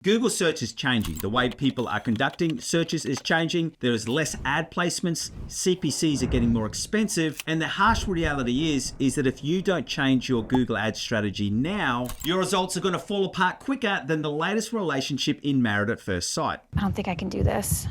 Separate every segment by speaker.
Speaker 1: Google search is changing. The way people are conducting searches is changing. There is less ad placements. CPCs are getting more expensive. And the harsh reality is that if you don't change your Google ad strategy now, your results are going to fall apart quicker than the latest relationship in Married at First Sight.
Speaker 2: I don't think I can do this.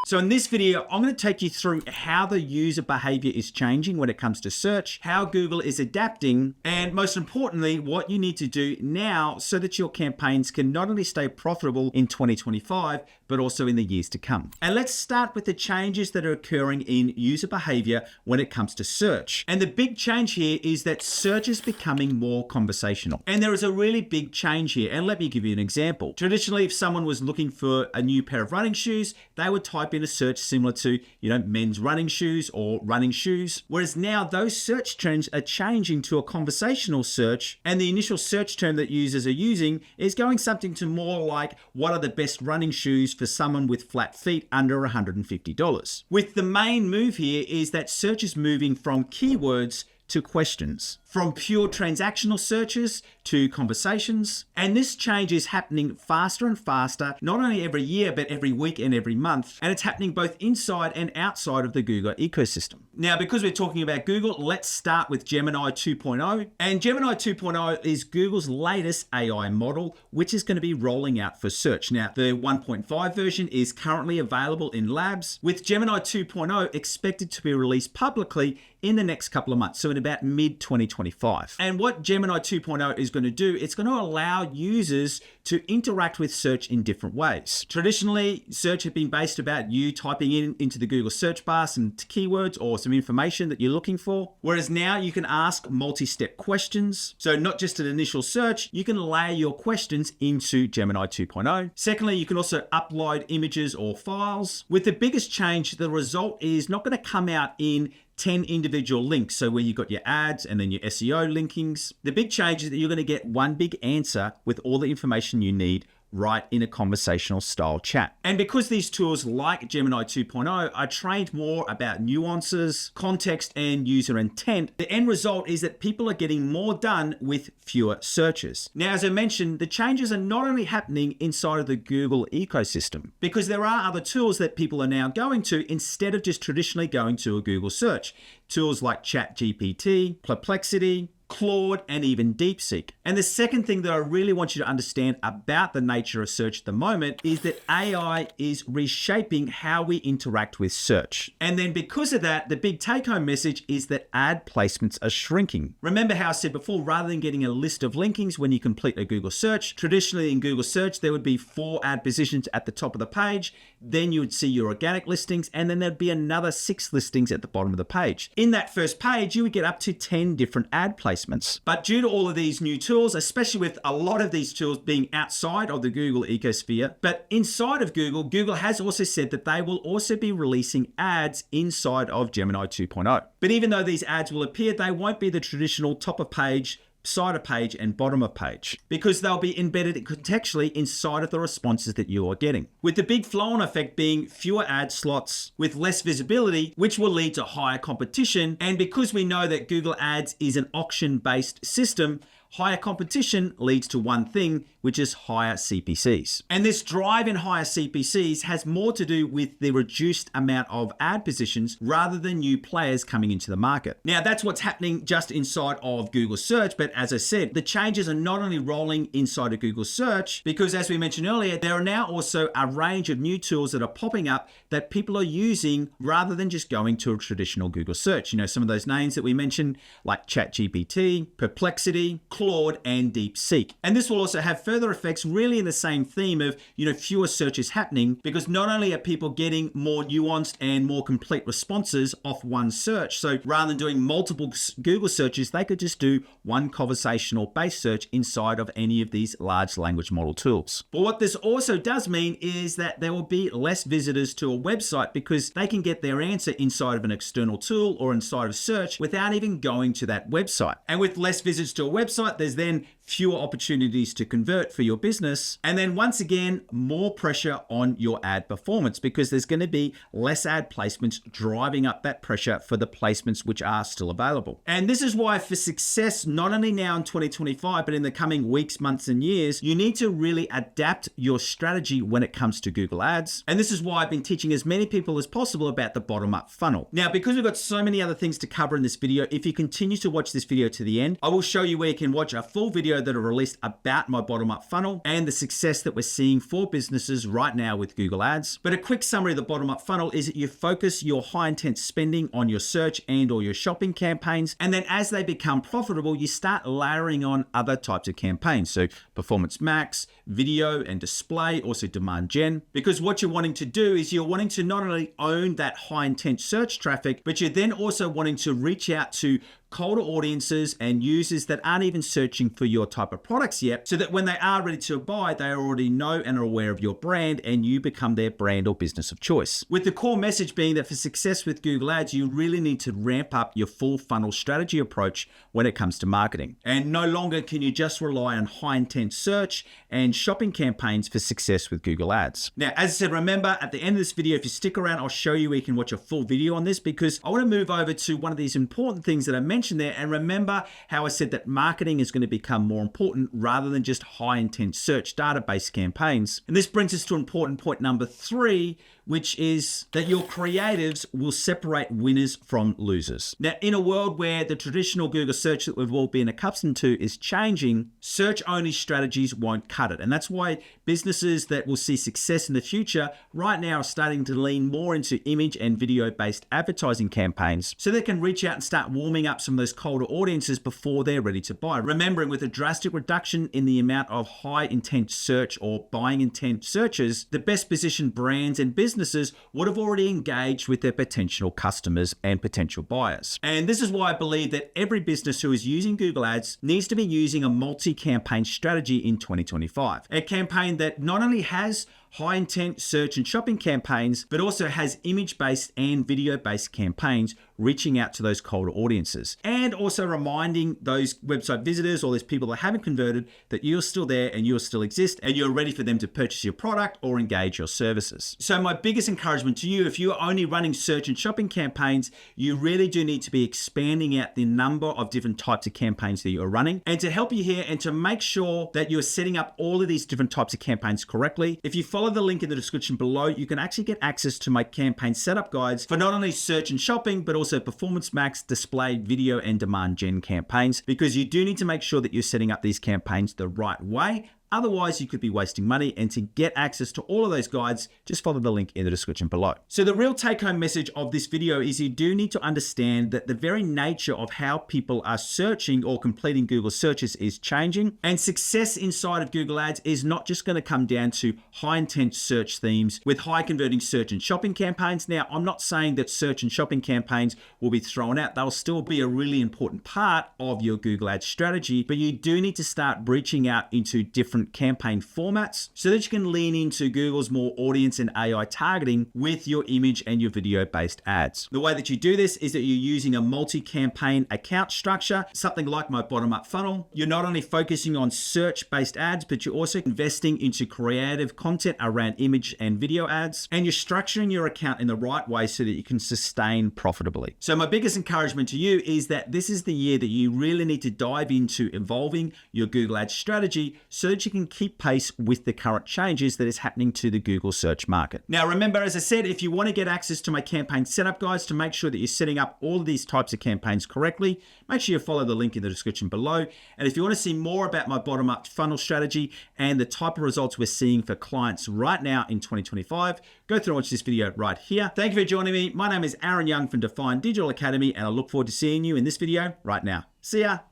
Speaker 1: So in this video, I'm going to take you through how the user behavior is changing when it comes to search, how Google is adapting, and most importantly, what you need to do now so that your campaigns can not only stay profitable in 2025, but also in the years to come. And let's start with the changes that are occurring in user behavior when it comes to search. And the big change here is that search is becoming more conversational. And there is a really big change here. And let me give you an example. Traditionally, if someone was looking for a new pair of running shoes, they would type in a search similar to, men's running shoes or running shoes. Whereas now those search trends are changing to a conversational search, and the initial search term that users are using is going something to more like, what are the best running shoes for someone with flat feet under $150? With the main move here is that search is moving from keywords to questions, from pure transactional searches to conversations. And this change is happening faster and faster, not only every year, but every week and every month. And it's happening both inside and outside of the Google ecosystem. Now, because we're talking about Google, let's start with Gemini 2.0. And Gemini 2.0 is Google's latest AI model, which is going to be rolling out for search. Now, the 1.5 version is currently available in labs, with Gemini 2.0 expected to be released publicly in the next couple of months, so in about mid-2025. And what Gemini 2.0 is going to do, it's going to allow users to interact with search in different ways. Traditionally, search had been based about you typing into the Google search bar some keywords or some information that you're looking for, whereas now you can ask multi-step questions. So not just an initial search, you can layer your questions into Gemini 2.0. Secondly, you can also upload images or files. With the biggest change, the result is not going to come out in 10 individual links, so where you've got your ads and then your SEO linkings. The big change is that you're going to get one big answer with all the information you need right in a conversational style chat. And because these tools like Gemini 2.0 are trained more about nuances, context, and user intent, the end result is that people are getting more done with fewer searches. Now, as I mentioned, the changes are not only happening inside of the Google ecosystem, because there are other tools that people are now going to instead of just traditionally going to a Google search. Tools like ChatGPT, Perplexity, Claude, and even DeepSeek. And the second thing that I really want you to understand about the nature of search at the moment is that AI is reshaping how we interact with search. And then because of that, the big take-home message is that ad placements are shrinking. Remember how I said before, rather than getting a list of linkings when you complete a Google search, traditionally in Google search, there would be 4 ad positions at the top of the page. Then you would see your organic listings, and then there'd be another 6 listings at the bottom of the page. In that first page, you would get up to 10 different ad placements. But due to all of these new tools, especially with a lot of these tools being outside of the Google ecosphere, but inside of Google, Google has also said that they will also be releasing ads inside of Gemini 2.0. But even though these ads will appear, they won't be the traditional top of page, side of page, and bottom of page, because they'll be embedded contextually inside of the responses that you are getting. With the big flow-on effect being fewer ad slots with less visibility, which will lead to higher competition. And because we know that Google Ads is an auction-based system, higher competition leads to one thing, which is higher CPCs. And this drive in higher CPCs has more to do with the reduced amount of ad positions rather than new players coming into the market. Now, that's what's happening just inside of Google Search. But as I said, the changes are not only rolling inside of Google Search, because as we mentioned earlier, there are now also a range of new tools that are popping up that people are using rather than just going to a traditional Google Search. Some of those names that we mentioned, like ChatGPT, Perplexity, Claude, and DeepSeek. And this will also have further effects really in the same theme of, fewer searches happening, because not only are people getting more nuanced and more complete responses off one search, so rather than doing multiple Google searches, they could just do one conversational based search inside of any of these large language model tools. But what this also does mean is that there will be less visitors to a website because they can get their answer inside of an external tool or inside of search without even going to that website. And with less visits to a website, there's then fewer opportunities to convert for your business. And then once again, more pressure on your ad performance because there's going to be less ad placements driving up that pressure for the placements which are still available. And this is why for success, not only now in 2025, but in the coming weeks, months, and years, you need to really adapt your strategy when it comes to Google Ads. And this is why I've been teaching as many people as possible about the bottom-up funnel. Now, because we've got so many other things to cover in this video, if you continue to watch this video to the end, I will show you where you can watch a full video that are released about my bottom-up funnel and the success that we're seeing for businesses right now with Google Ads. But a quick summary of the bottom-up funnel is that you focus your high-intent spending on your search and or your shopping campaigns, and then as they become profitable, you start layering on other types of campaigns. So performance max, video and display, also demand gen. Because what you're wanting to do is you're wanting to not only own that high-intent search traffic, but you're then also wanting to reach out to colder audiences and users that aren't even searching for your type of products yet, so that when they are ready to buy, they already know and are aware of your brand and you become their brand or business of choice. With the core message being that for success with Google Ads, you really need to ramp up your full funnel strategy approach when it comes to marketing. And no longer can you just rely on high intent search and shopping campaigns for success with Google Ads. Now, as I said, remember at the end of this video, if you stick around, I'll show you where you can watch a full video on this because I want to move over to one of these important things that I mentioned there. And remember how I said that marketing is going to become more important rather than just high intent search database campaigns. And this brings us to important point number 3, which is that your creatives will separate winners from losers. Now, in a world where the traditional Google search that we've all been accustomed to is changing, search-only strategies won't cut it. And that's why businesses that will see success in the future right now are starting to lean more into image and video-based advertising campaigns so they can reach out and start warming up some of those colder audiences before they're ready to buy. Remembering with a drastic reduction in the amount of high-intent search or buying intent searches, the best positioned brands and businesses would have already engaged with their potential customers and potential buyers. And this is why I believe that every business who is using Google Ads needs to be using a multi-campaign strategy in 2025. A campaign that not only has high intent search and shopping campaigns, but also has image-based and video-based campaigns reaching out to those colder audiences. And also reminding those website visitors or those people that haven't converted that you're still there and you'll still exist and you're ready for them to purchase your product or engage your services. So my biggest encouragement to you, if you're only running search and shopping campaigns, you really do need to be expanding out the number of different types of campaigns that you're running. And to help you here and to make sure that you're setting up all of these different types of campaigns correctly, if you follow the link in the description below, you can actually get access to my campaign setup guides for not only search and shopping, but also performance max, display, video, and demand gen campaigns, because you do need to make sure that you're setting up these campaigns the right way. Otherwise, you could be wasting money. And to get access to all of those guides, just follow the link in the description below. So the real take-home message of this video is you do need to understand that the very nature of how people are searching or completing Google searches is changing. And success inside of Google Ads is not just going to come down to high intent search themes with high converting search and shopping campaigns. Now, I'm not saying that search and shopping campaigns will be thrown out. They'll still be a really important part of your Google Ads strategy, but you do need to start reaching out into different campaign formats so that you can lean into Google's more audience and AI targeting with your image and your video based ads. The way that you do this is that you're using a multi-campaign account structure, something like my bottom-up funnel. You're not only focusing on search based ads, but you're also investing into creative content around image and video ads, and you're structuring your account in the right way so that you can sustain profitably. So my biggest encouragement to you is that this is the year that you really need to dive into evolving your Google Ads strategy so that you can keep pace with the current changes that is happening to the Google search market. Now, remember, as I said, if you want to get access to my campaign setup guides to make sure that you're setting up all of these types of campaigns correctly, make sure you follow the link in the description below. And if you want to see more about my bottom-up funnel strategy and the type of results we're seeing for clients right now in 2025, go through and watch this video right here. Thank you for joining me. My name is Aaron Young from Define Digital Academy, and I look forward to seeing you in this video right now. See ya.